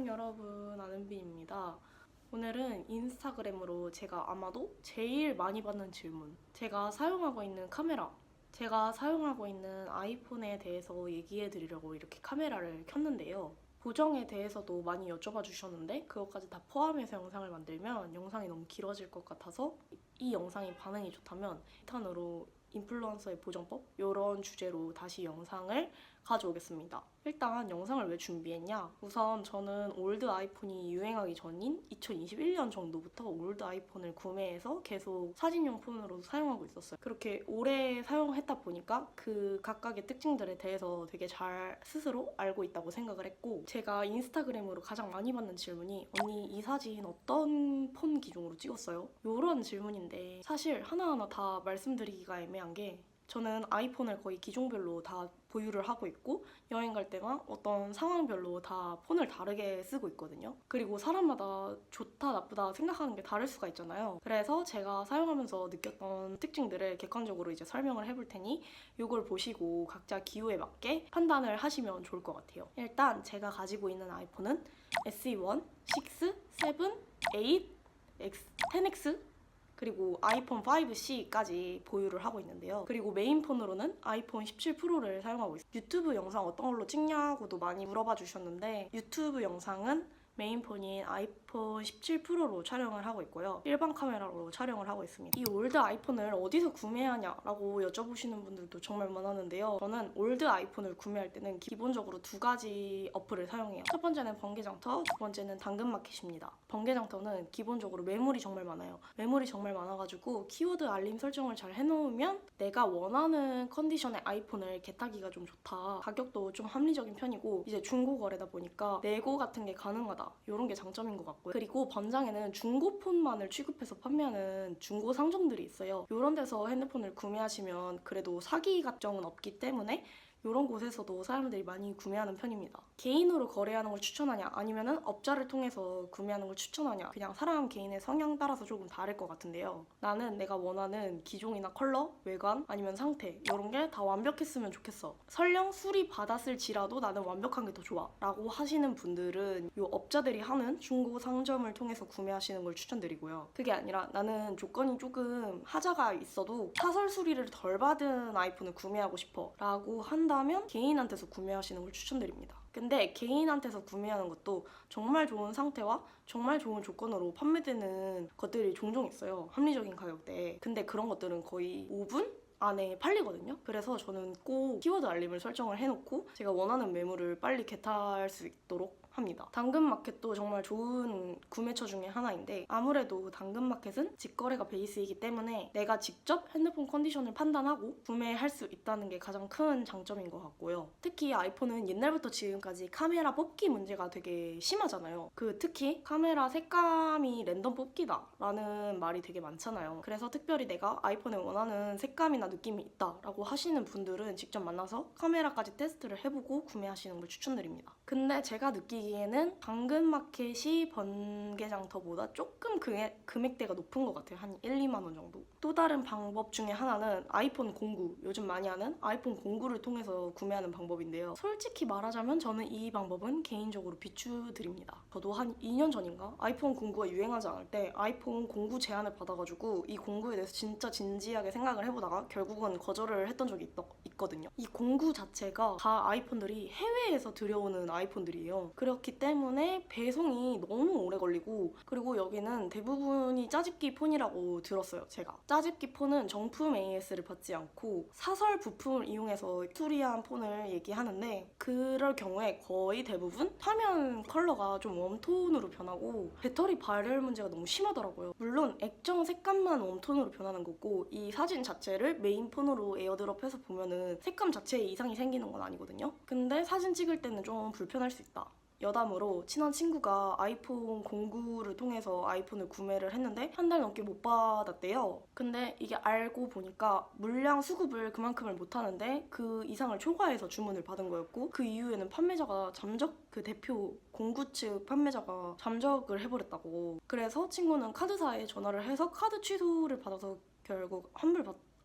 안녕 여러분, 아는비입니다. 오늘은 인스타그램으로 제가 아마도 제일 많이 받는 질문, 제가 사용하고 있는 카메라, 제가 사용하고 있는 아이폰에 대해서 얘기해 드리려고 이렇게 카메라를 켰는데요. 보정에 대해서도 많이 여쭤봐 주셨는데 그것까지 다 포함해서 영상을 만들면 영상이 너무 길어질 것 같아서 이 영상이 반응이 좋다면 2탄으로 인플루언서의 보정법? 이런 주제로 다시 영상을 가져오겠습니다. 일단 영상을 왜 준비했냐? 우선 저는 올드 아이폰이 유행하기 전인 2021년 정도부터 올드 아이폰을 구매해서 계속 사진용 폰으로 사용하고 있었어요. 그렇게 오래 사용했다 보니까 그 각각의 특징들에 대해서 되게 잘 스스로 알고 있다고 생각을 했고, 제가 인스타그램으로 가장 많이 받는 질문이 언니 이 사진 어떤 폰 기종으로 찍었어요? 이런 질문인데 사실 하나하나 다 말씀드리기가 애매한 게 저는 아이폰을 거의 기종별로 다 보유를 하고 있고 여행 갈 때나 어떤 상황별로 다 폰을 다르게 쓰고 있거든요. 그리고 사람마다 좋다 나쁘다 생각하는 게 다를 수가 있잖아요. 그래서 제가 사용하면서 느꼈던 특징들을 객관적으로 이제 설명을 해볼 테니 이걸 보시고 각자 기호에 맞게 판단을 하시면 좋을 것 같아요. 일단 제가 가지고 있는 아이폰은 SE1, 6, 7, 8, X, 10X 그리고 아이폰 5C까지 보유를 하고 있는데요. 그리고 메인 폰으로는 아이폰 17 프로를 사용하고 있어요. 유튜브 영상 어떤 걸로 찍냐고도 많이 물어봐 주셨는데 유튜브 영상은 메인 폰인 아이폰 17 프로로 촬영을 하고 있고요. 일반 카메라로 촬영을 하고 있습니다. 이 올드 아이폰을 어디서 구매하냐라고 여쭤보시는 분들도 정말 많았는데요. 저는 올드 아이폰을 구매할 때는 기본적으로 두 가지 어플을 사용해요. 첫 번째는 번개장터, 두 번째는 당근마켓입니다. 번개장터는 기본적으로 메모리 정말 많아요. 메모리 정말 많아가지고 키워드 알림 설정을 잘 해놓으면 내가 원하는 컨디션의 아이폰을 겟하기가 좀 좋다. 가격도 좀 합리적인 편이고 이제 중고 거래다 보니까 내고 같은 게 가능하다. 이런 게 장점인 것 같고요. 그리고 번장에는 중고폰만을 취급해서 판매하는 중고 상점들이 있어요. 이런 데서 핸드폰을 구매하시면 그래도 사기 걱정은 없기 때문에 이런 곳에서도 사람들이 많이 구매하는 편입니다. 개인으로 거래하는 걸 추천하냐 아니면은 업자를 통해서 구매하는 걸 추천하냐, 그냥 사람 개인의 성향 따라서 조금 다를 것 같은데요. 나는 내가 원하는 기종이나 컬러, 외관 아니면 상태 이런 게 다 완벽했으면 좋겠어. 설령 수리 받았을지라도 나는 완벽한 게 더 좋아 라고 하시는 분들은 이 업자들이 하는 중고 상점을 통해서 구매하시는 걸 추천드리고요. 그게 아니라 나는 조건이 조금 하자가 있어도 사설 수리를 덜 받은 아이폰을 구매하고 싶어 라고 한다면 개인한테서 구매하시는 걸 추천드립니다. 근데 개인한테서 구매하는 것도 정말 좋은 상태와 정말 좋은 조건으로 판매되는 것들이 종종 있어요. 합리적인 가격대에. 근데 그런 것들은 거의 5분? 안에 팔리거든요. 그래서 저는 꼭 키워드 알림을 설정을 해놓고 제가 원하는 매물을 빨리 겟할 수 있도록 합니다. 당근마켓도 정말 좋은 구매처 중에 하나인데 아무래도 당근마켓은 직거래가 베이스이기 때문에 내가 직접 핸드폰 컨디션을 판단하고 구매할 수 있다는 게 가장 큰 장점인 것 같고요. 특히 아이폰은 옛날부터 지금까지 카메라 뽑기 문제가 되게 심하잖아요. 특히 카메라 색감이 랜덤 뽑기다 라는 말이 되게 많잖아요. 그래서 특별히 내가 아이폰에 원하는 색감이나 느낌이 있다 라고 하시는 분들은 직접 만나서 카메라까지 테스트를 해보고 구매하시는 걸 추천드립니다. 근데 제가 느끼기에는 당근마켓이 번개장터보다 조금 금액대가 높은 것 같아요. 한 1, 2만 원 정도. 또 다른 방법 중에 하나는 아이폰 공구, 요즘 많이 하는 아이폰 공구를 통해서 구매하는 방법인데요. 솔직히 말하자면 저는 이 방법은 개인적으로 비추드립니다. 저도 한 2년 전인가 아이폰 공구가 유행하지 않을 때 아이폰 공구 제안을 받아가지고 이 공구에 대해서 진짜 진지하게 생각을 해보다가 결국은 거절을 했던 적이 있거든요. 이 공구 자체가 다 아이폰들이 해외에서 들여오는 아이폰들이에요. 그렇기 때문에 배송이 너무 오래 걸리고, 그리고 여기는 대부분이 짜집기 폰이라고 들었어요. 제가 짜집기 폰은 정품 AS를 받지 않고 사설 부품을 이용해서 수리한 폰을 얘기하는데 그럴 경우에 거의 대부분 화면 컬러가 좀 웜톤으로 변하고 배터리 발열 문제가 너무 심하더라고요. 물론 액정 색감만 웜톤으로 변하는 거고 이 사진 자체를 메인폰으로 에어드롭해서 보면은 색감 자체에 이상이 생기는 건 아니거든요. 근데 사진 찍을 때는 좀 불편할 수 있다. 여담으로 친한 친구가 아이폰 공구를 통해서 아이폰을 구매를 했는데 한 달 넘게 못 받았대요. 근데 이게 알고 보니까 물량 수급을 그만큼을 못 하는데 그 이상을 초과해서 주문을 받은 거였고, 그 이후에는 판매자가 대표 공구 측 판매자가 잠적을 해버렸다고. 그래서 친구는 카드사에 전화를 해서 카드 취소를 받아서 결국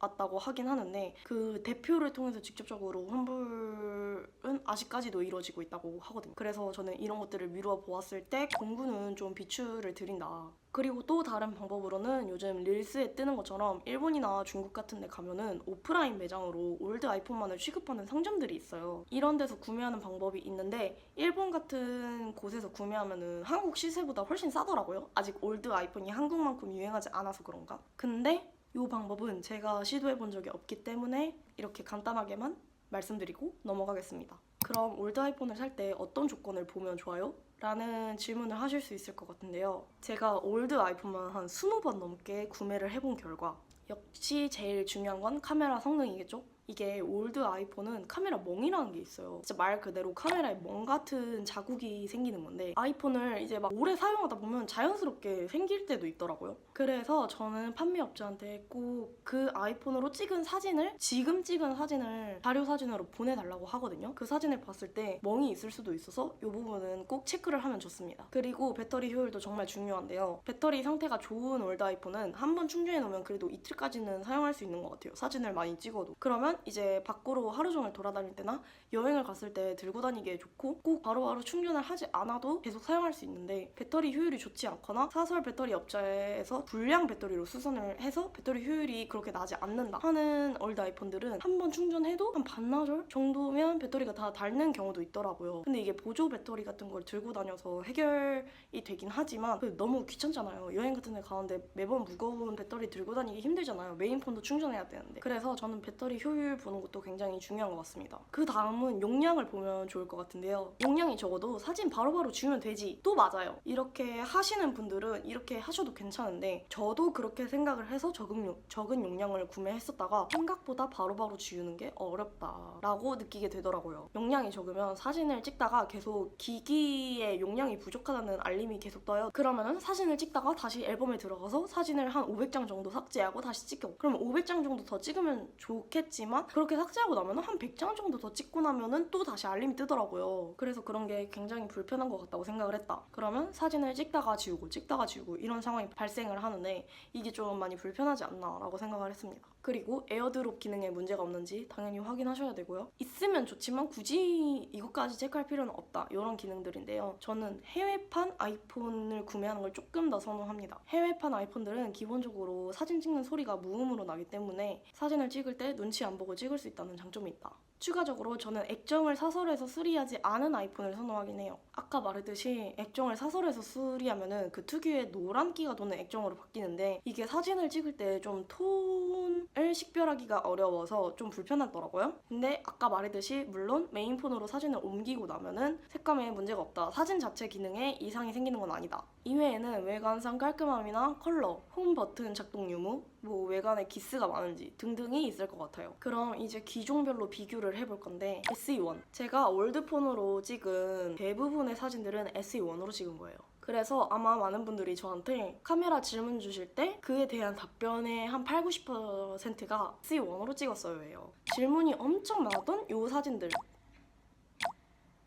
왔다고 하긴 하는데 그 대표를 통해서 직접적으로 환불은 아직까지도 이루어지고 있다고 하거든요. 그래서 저는 이런 것들을 미루어 보았을 때 공구는 좀 비추를 드린다. 그리고 또 다른 방법으로는 요즘 릴스에 뜨는 것처럼 일본이나 중국 같은 데 가면은 오프라인 매장으로 올드 아이폰만을 취급하는 상점들이 있어요. 이런 데서 구매하는 방법이 있는데 일본 같은 곳에서 구매하면은 한국 시세보다 훨씬 싸더라고요. 아직 올드 아이폰이 한국만큼 유행하지 않아서 그런가? 근데 이 방법은 제가 시도해본 적이 없기 때문에 이렇게 간단하게만 말씀드리고 넘어가겠습니다. 그럼 올드 아이폰을 살 때 어떤 조건을 보면 좋아요? 라는 질문을 하실 수 있을 것 같은데요. 제가 올드 아이폰만 한 20번 넘게 구매를 해본 결과 역시 제일 중요한 건 카메라 성능이겠죠? 이게 올드 아이폰은 카메라 멍이라는 게 있어요. 진짜 말 그대로 카메라에 멍 같은 자국이 생기는 건데 아이폰을 이제 막 오래 사용하다 보면 자연스럽게 생길 때도 있더라고요. 그래서 저는 판매업자한테 꼭 그 아이폰으로 찍은 사진을 지금 찍은 사진을 자료 사진으로 보내달라고 하거든요. 그 사진을 봤을 때 멍이 있을 수도 있어서 이 부분은 꼭 체크를 하면 좋습니다. 그리고 배터리 효율도 정말 중요한데요. 배터리 상태가 좋은 올드 아이폰은 한 번 충전해 놓으면 그래도 이틀까지는 사용할 수 있는 것 같아요. 사진을 많이 찍어도. 그러면 이제 밖으로 하루 종일 돌아다닐 때나 여행을 갔을 때 들고 다니기에 좋고 꼭 바로바로 충전을 하지 않아도 계속 사용할 수 있는데 배터리 효율이 좋지 않거나 사설 배터리 업체에서 불량 배터리로 수선을 해서 배터리 효율이 그렇게 나지 않는다 하는 올드 아이폰들은 한 번 충전해도 한 반나절 정도면 배터리가 다 닳는 경우도 있더라고요. 근데 이게 보조 배터리 같은 걸 들고 다녀서 해결이 되긴 하지만 너무 귀찮잖아요. 여행 같은 데 가는데 매번 무거운 배터리 들고 다니기 힘들잖아요. 메인폰도 충전해야 되는데. 그래서 저는 배터리 효율 보는 것도 굉장히 중요한 것 같습니다. 그 다음은 용량을 보면 좋을 것 같은데요. 용량이 적어도 사진 바로바로 지우면 되지. 또 맞아요. 이렇게 하시는 분들은 이렇게 하셔도 괜찮은데 저도 그렇게 생각을 해서 적은 용량을 구매했었다가 생각보다 바로바로 지우는 게 어렵다라고 느끼게 되더라고요. 용량이 적으면 사진을 찍다가 계속 기기의 용량이 부족하다는 알림이 계속 떠요. 그러면은 사진을 찍다가 다시 앨범에 들어가서 사진을 한 500장 정도 삭제하고 다시 찍혀. 그러면 500장 정도 더 찍으면 좋겠지만 그렇게 삭제하고 나면 한 100장 정도 더 찍고 나면은 또 다시 알림이 뜨더라고요. 그래서 그런 게 굉장히 불편한 것 같다고 생각을 했다. 그러면 사진을 찍다가 지우고 이런 상황이 발생을 하는데 이게 좀 많이 불편하지 않나 라고 생각을 했습니다. 그리고 에어드롭 기능에 문제가 없는지 당연히 확인하셔야 되고요. 있으면 좋지만 굳이 이것까지 체크할 필요는 없다. 이런 기능들인데요. 저는 해외판 아이폰을 구매하는 걸 조금 더 선호합니다. 해외판 아이폰들은 기본적으로 사진 찍는 소리가 무음으로 나기 때문에 사진을 찍을 때 눈치 안 보고 찍을 수 있다는 장점이 있다. 추가적으로 저는 액정을 사설해서 수리하지 않은 아이폰을 선호하긴 해요. 아까 말했듯이 액정을 사설해서 수리하면은 그 특유의 노란기가 도는 액정으로 바뀌는데 이게 사진을 찍을 때 좀 톤을 식별하기가 어려워서 좀 불편하더라고요. 근데 아까 말했듯이 물론 메인폰으로 사진을 옮기고 나면은 색감에 문제가 없다. 사진 자체 기능에 이상이 생기는 건 아니다. 이외에는 외관상 깔끔함이나 컬러, 홈 버튼 작동 유무, 외관에 기스가 많은지 등등이 있을 것 같아요. 그럼 이제 기종별로 비교를 해볼 건데 SE1 제가 올드폰으로 찍은 대부분의 사진들은 SE1으로 찍은 거예요. 그래서 아마 많은 분들이 저한테 카메라 질문 주실 때 그에 대한 답변의 한 8, 90%가 SE1으로 찍었어요 해요. 질문이 엄청 많았던 이 사진들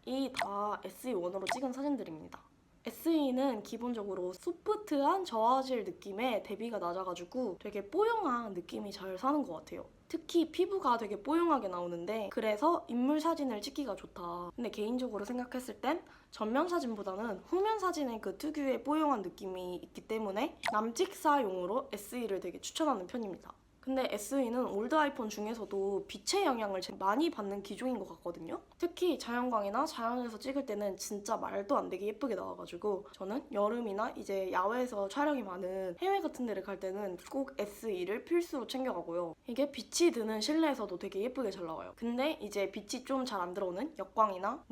이 다 SE1으로 찍은 사진들입니다. SE는 기본적으로 소프트한 저화질 느낌에 대비가 낮아가지고 되게 뽀용한 느낌이 잘 사는 것 같아요. 특히 피부가 되게 뽀용하게 나오는데 그래서 인물 사진을 찍기가 좋다. 근데 개인적으로 생각했을 땐 전면 사진보다는 후면 사진의 그 특유의 뽀용한 느낌이 있기 때문에 남직사용으로 SE를 되게 추천하는 편입니다. 근데 SE는 올드 아이폰 중에서도 빛의 영향을 제일 많이 받는 기종인 것 같거든요. 특히 자연광이나 자연에서 찍을 때는 진짜 말도 안 되게 예쁘게 나와가지고 저는 여름이나 이제 야외에서 촬영이 많은 해외 같은 데를 갈 때는 꼭 SE를 필수로 챙겨가고요. 이게 빛이 드는 실내에서도 되게 예쁘게 잘 나와요. 근데 이제 빛이 좀 잘 안 들어오는 역광이나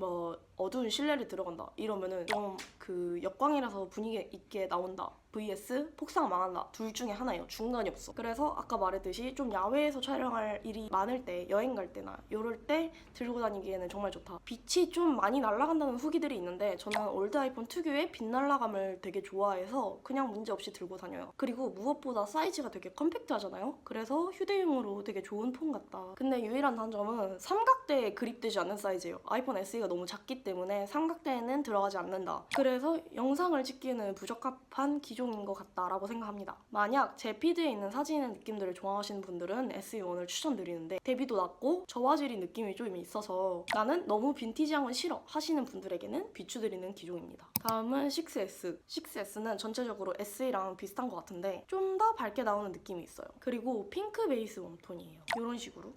어두운 실내를 들어간다 이러면은 좀 그 역광이라서 분위기 있게 나온다 vs 폭삭 망한다 둘 중에 하나예요. 중간이 없어. 그래서 아까 말했듯이 좀 야외에서 촬영할 일이 많을 때 여행 갈 때나 이럴 때 들고 다니기에는 정말 좋다. 빛이 좀 많이 날아간다는 후기들이 있는데 저는 올드 아이폰 특유의 빛 날아감을 되게 좋아해서 그냥 문제없이 들고 다녀요. 그리고 무엇보다 사이즈가 되게 컴팩트하잖아요. 그래서 휴대용으로 되게 좋은 폰 같다. 근데 유일한 단점은 삼각대에 그립되지 않는 사이즈예요. 아이폰 SE가 너무 작기 때문에 삼각대에는 들어가지 않는다. 그래서 영상을 찍기에는 부적합한 기종 기종인 것 같다라고 생각합니다. 만약 제 피드에 있는 사진의 느낌들을 좋아하시는 분들은 SE1을 추천드리는데 대비도 낮고 저화질이 느낌이 좀 있어서 나는 너무 빈티지한 건 싫어 하시는 분들에게는 비추드리는 기종입니다. 다음은 6S. 6S는 전체적으로 SE랑 비슷한 것 같은데 좀 더 밝게 나오는 느낌이 있어요. 그리고 핑크 베이스 웜톤이에요. 이런 식으로.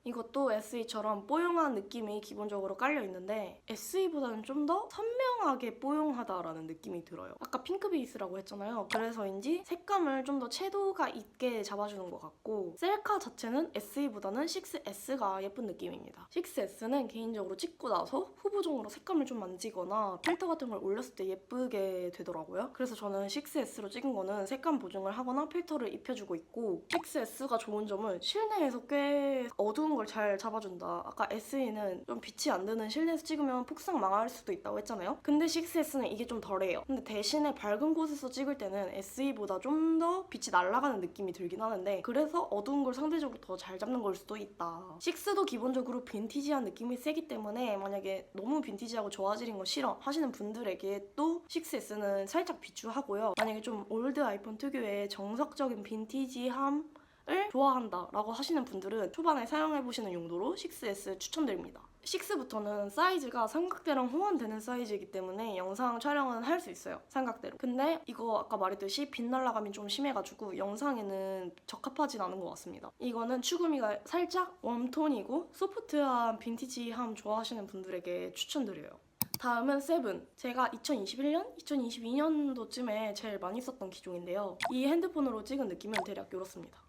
이것도 SE처럼 뽀용한 느낌이 기본적으로 깔려 있는데 SE보다는 좀 더 선명하게 뽀용하다라는 느낌이 들어요. 아까 핑크 베이스라고 했잖아요. 그래서인지 색감을 좀 더 채도가 있게 잡아주는 것 같고 셀카 자체는 SE보다는 6S가 예쁜 느낌입니다. 6S는 개인적으로 찍고 나서 후보종으로 색감을 좀 만지거나 필터 같은 걸 올렸을 때 예쁘게 되더라고요. 그래서 저는 6S로 찍은 거는 색감 보정을 하거나 필터를 입혀주고 있고 6S가 좋은 점은 실내에서 꽤 어두운 걸 잘 잡아준다. 아까 SE는 좀 빛이 안 드는 실내에서 찍으면 폭삭 망할 수도 있다고 했잖아요. 근데 6S는 이게 좀 덜해요. 근데 대신에 밝은 곳에서 찍을 때는 SE보다 좀 더 빛이 날아가는 느낌이 들긴 하는데 그래서 어두운 걸 상대적으로 더 잘 잡는 걸 수도 있다. 6도 기본적으로 빈티지한 느낌이 세기 때문에 만약에 너무 빈티지하고 저화질인 거 싫어 하시는 분들에게 또 6S는 살짝 비추하고요. 만약에 좀 올드 아이폰 특유의 정석적인 빈티지함 을 좋아한다라고 하시는 분들은 초반에 사용해보시는 용도로 6S 추천드립니다. 6부터는 사이즈가 삼각대랑 호환되는 사이즈이기 때문에 영상 촬영은 할 수 있어요. 삼각대로. 근데 이거 아까 말했듯이 빛 날아감이 좀 심해가지고 영상에는 적합하진 않은 것 같습니다. 이거는 추구미가 살짝 웜톤이고 소프트한 빈티지함 좋아하시는 분들에게 추천드려요. 다음은 7. 제가 2021년, 2022년도쯤에 제일 많이 썼던 기종인데요. 이 핸드폰으로 찍은 느낌은 대략 이렇습니다.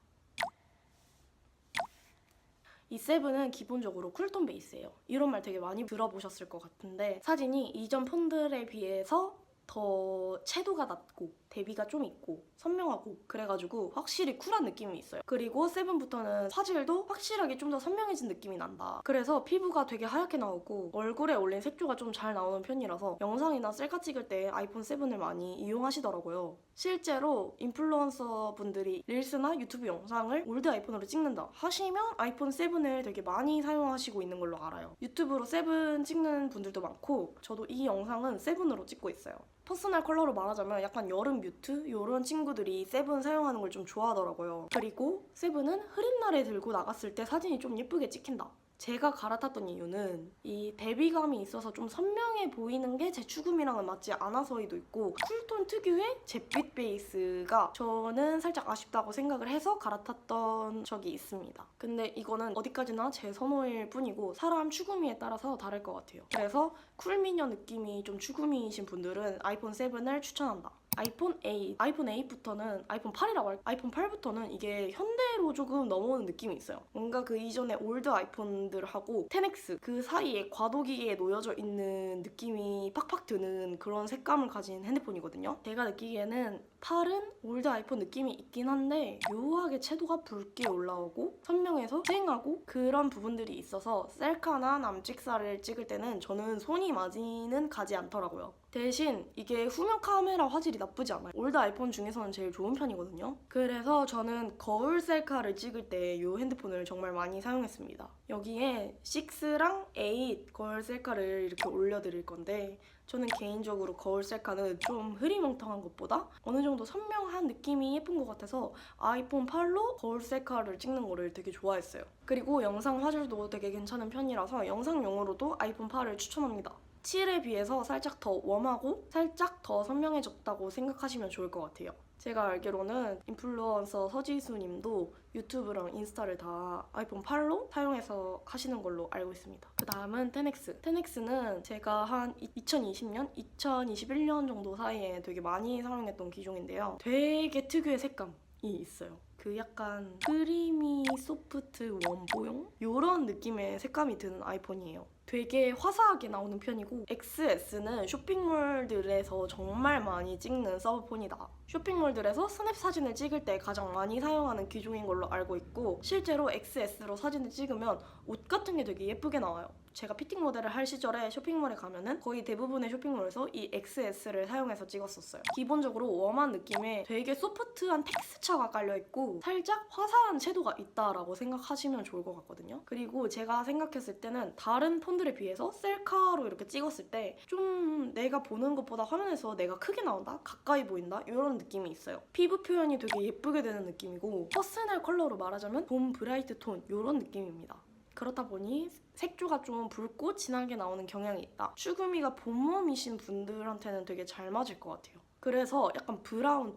이 7은 기본적으로 쿨톤 베이스예요. 이런 말 되게 많이 들어보셨을 것 같은데 사진이 이전 폰들에 비해서 더 채도가 낮고 대비가 좀 있고 선명하고 그래가지고 확실히 쿨한 느낌이 있어요. 그리고 7부터는 화질도 확실하게 좀 더 선명해진 느낌이 난다. 그래서 피부가 되게 하얗게 나오고 얼굴에 올린 색조가 좀 잘 나오는 편이라서 영상이나 셀카 찍을 때 아이폰 7을 많이 이용하시더라고요. 실제로 인플루언서 분들이 릴스나 유튜브 영상을 올드 아이폰으로 찍는다 하시면 아이폰 7을 되게 많이 사용하시고 있는 걸로 알아요. 유튜브로 7 찍는 분들도 많고 저도 이 영상은 7으로 찍고 있어요. 퍼스널 컬러로 말하자면 약간 여름 뮤트? 이런 친구들이 7 사용하는 걸 좀 좋아하더라고요. 그리고 7은 흐린 날에 들고 나갔을 때 사진이 좀 예쁘게 찍힌다. 제가 갈아탔던 이유는 이 대비감이 있어서 좀 선명해 보이는 게 제 추구미랑은 맞지 않아서이도 있고 쿨톤 특유의 잿빛 베이스가 저는 살짝 아쉽다고 생각을 해서 갈아탔던 적이 있습니다. 근데 이거는 어디까지나 제 선호일 뿐이고 사람 추구미에 따라서 다를 것 같아요. 그래서 쿨미녀 느낌이 좀 추구미이신 분들은 아이폰 7을 추천한다. 아이폰 8, 아이폰 8부터는 아이폰 8이라고 할까? 아이폰 8부터는 이게 현대로 조금 넘어오는 느낌이 있어요. 뭔가 그 이전에 올드 아이폰들하고 10X 그 사이에 과도기에 놓여져 있는 느낌이 팍팍 드는 그런 색감을 가진 핸드폰이거든요. 제가 느끼기에는 8은 올드 아이폰 느낌이 있긴 한데 묘하게 채도가 붉게 올라오고 선명해서 쨍하고 그런 부분들이 있어서 셀카나 남찍사를 찍을 때는 저는 손이 많이는 가지 않더라고요. 대신 이게 후면 카메라 화질이 나쁘지 않아요. 올드 아이폰 중에서는 제일 좋은 편이거든요. 그래서 저는 거울 셀카를 찍을 때 이 핸드폰을 정말 많이 사용했습니다. 여기에 6랑 8 거울 셀카를 이렇게 올려드릴 건데 저는 개인적으로 거울 셀카는 좀 흐리멍텅한 것보다 어느 정도 선명한 느낌이 예쁜 것 같아서 아이폰 8로 거울 셀카를 찍는 거를 되게 좋아했어요. 그리고 영상 화질도 되게 괜찮은 편이라서 영상용으로도 아이폰 8을 추천합니다. 7에 비해서 살짝 더 웜하고 살짝 더 선명해졌다고 생각하시면 좋을 것 같아요. 제가 알기로는 인플루언서 서지수님도 유튜브랑 인스타를 다 아이폰 8로 사용해서 하시는 걸로 알고 있습니다. 그 다음은 10X. 10X는 제가 한 2020년, 2021년 정도 사이에 되게 많이 사용했던 기종인데요. 되게 특유의 색감이 있어요. 그 약간 크리미 소프트 웜보용? 이런 느낌의 색감이 드는 아이폰이에요. 되게 화사하게 나오는 편이고 XS는 쇼핑몰들에서 정말 많이 찍는 서브폰이다. 쇼핑몰들에서 스냅 사진을 찍을 때 가장 많이 사용하는 기종인 걸로 알고 있고 실제로 XS로 사진을 찍으면 옷 같은 게 되게 예쁘게 나와요. 제가 피팅 모델을 할 시절에 쇼핑몰에 가면은 거의 대부분의 쇼핑몰에서 이 XS를 사용해서 찍었었어요. 기본적으로 웜한 느낌에 되게 소프트한 텍스처가 깔려있고 살짝 화사한 섀도우가 있다라고 생각하시면 좋을 것 같거든요. 그리고 제가 생각했을 때는 다른 폰들에 비해서 셀카로 이렇게 찍었을 때 좀 내가 보는 것보다 화면에서 내가 크게 나온다? 가까이 보인다? 이런 느낌이 있어요. 피부 표현이 되게 예쁘게 되는 느낌이고 퍼스널 컬러로 말하자면 봄 브라이트 톤 이런 느낌입니다. 그렇다 보니 색조가 좀 붉고 진하게 나오는 경향이 있다. 쭈구미가 봄웜이신 분들한테는 되게 잘 맞을 것 같아요. 그래서 약간 브라운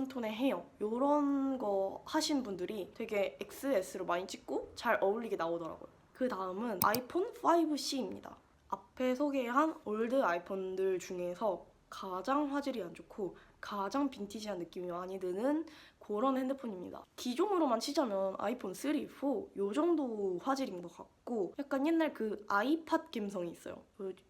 톤의 헤어 이런 거 하신 분들이 되게 XS로 많이 찍고 잘 어울리게 나오더라고요. 그 다음은 아이폰 5C입니다. 앞에 소개한 올드 아이폰들 중에서 가장 화질이 안 좋고 가장 빈티지한 느낌이 많이 드는 그런 핸드폰입니다. 기종으로만 치자면 아이폰 3, 4 요 정도 화질인 것 같고 약간 옛날 그 아이팟 감성이 있어요.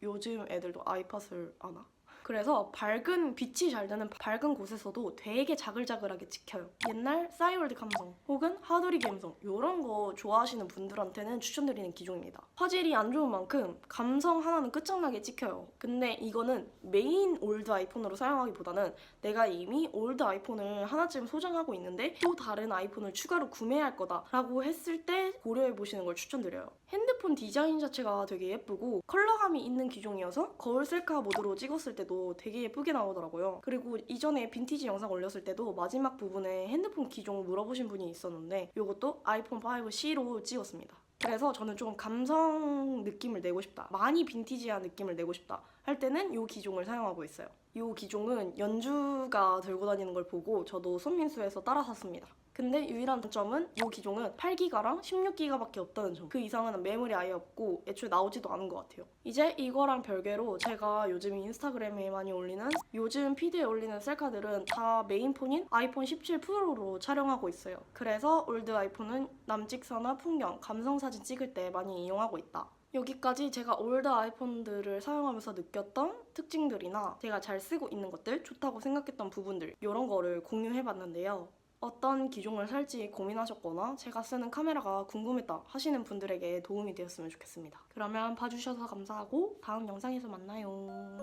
요즘 애들도 아이팟을 아나? 그래서 밝은 빛이 잘 드는 밝은 곳에서도 되게 자글자글하게 찍혀요. 옛날 싸이월드 감성 혹은 하드리 감성 이런 거 좋아하시는 분들한테는 추천드리는 기종입니다. 화질이 안 좋은 만큼 감성 하나는 끝장나게 찍혀요. 근데 이거는 메인 올드 아이폰으로 사용하기보다는 내가 이미 올드 아이폰을 하나쯤 소장하고 있는데 또 다른 아이폰을 추가로 구매할 거다라고 했을 때 고려해보시는 걸 추천드려요. 핸드폰 디자인 자체가 되게 예쁘고 컬러감이 있는 기종이어서 거울 셀카 모드로 찍었을 때도 되게 예쁘게 나오더라고요. 그리고 이전에 빈티지 영상 올렸을 때도 마지막 부분에 핸드폰 기종 물어보신 분이 있었는데 이것도 아이폰 5C로 찍었습니다. 그래서 저는 좀 감성 느낌을 내고 싶다, 많이 빈티지한 느낌을 내고 싶다 할 때는 이 기종을 사용하고 있어요. 이 기종은 연주가 들고 다니는 걸 보고 저도 손민수에서 따라 샀습니다. 근데 유일한 단점은 이 기종은 8기가랑 16기가밖에 없다는 점. 그 이상은 메모리 아예 없고 애초에 나오지도 않은 것 같아요. 이제 이거랑 별개로 제가 요즘 인스타그램에 많이 올리는 요즘 피드에 올리는 셀카들은 다 메인폰인 아이폰 17 프로로 촬영하고 있어요. 그래서 올드 아이폰은 남직사나 풍경, 감성사진 찍을 때 많이 이용하고 있다. 여기까지 제가 올드 아이폰들을 사용하면서 느꼈던 특징들이나 제가 잘 쓰고 있는 것들, 좋다고 생각했던 부분들 이런 거를 공유해봤는데요. 어떤 기종을 살지 고민하셨거나 제가 쓰는 카메라가 궁금했다 하시는 분들에게 도움이 되었으면 좋겠습니다. 그러면 봐주셔서 감사하고 다음 영상에서 만나요.